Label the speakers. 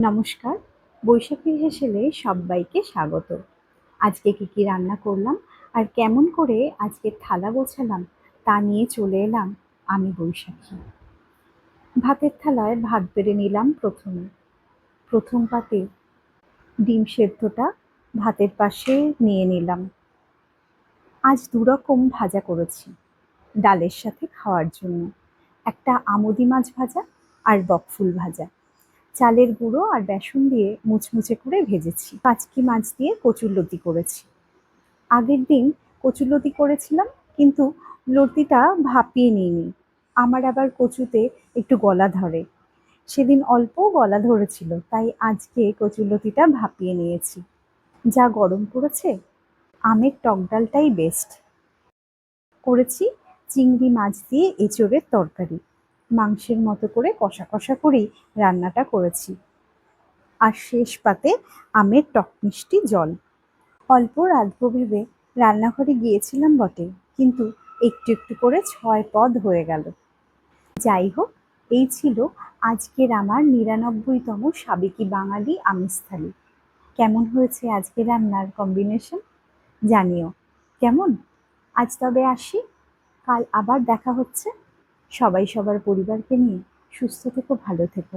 Speaker 1: নমস্কার, বৈশাখীর হেসেলে সব্বাইকে স্বাগত। আজকে কি রান্না করলাম আর কেমন করে আজকের থালা গোছালাম তা নিয়ে চলে এলাম আমি বৈশাখী। ভাতের থালায় ভাত বেড়ে নিলাম প্রথমে। প্রথম পাতে ডিম সেদ্ধটা ভাতের পাশে নিয়ে নিলাম। আজ দুরকম ভাজা করেছি ডালের সাথে খাওয়ার জন্য। একটা আমুদি মাছ ভাজা আর বকফুল ভাজা। চালের গুঁড়ো আর বেসন দিয়ে মুচমুচে করে ভেজেছি। কাচকি মাছ দিয়ে কচুরলতি করেছি। আগের দিন কচুরলতি করেছিলাম, কিন্তু লতিটা ভাপিয়ে নিইনি। আমার আবার কচুতে একটু গলা ধরে। সেদিন অল্প গলা ধরেছিল, তাই আজকে কচুরলতিটা ভাপিয়ে নিয়েছি। যা গরম পড়েছে, আমের টক ডালটাই বেস্ট। করেছি চিংড়ি মাছ দিয়ে এঁচোড়ের তরকারি। মাংসের মতো করে কষা কষা করেই রান্নাটা করেছি। আর শেষ পাতে আমের টক মিষ্টি জল। অল্প রাঁধবো ভেবে রান্নাঘরে গিয়েছিলাম বটে, কিন্তু একটু একটু করে ৬ পদ হয়ে গেল। যাই হোক, এই ছিল আজকের আমার ৯৯তম সাবেকি বাঙালি আমিষ থালি। কেমন হয়েছে আজকে রান্নার কম্বিনেশন জানিও। কেমন? আজ তবে আসি, কাল আবার দেখা হচ্ছে। সবাই সবার পরিবারকে নিয়ে সুস্থ থেকো, ভালো থেকো।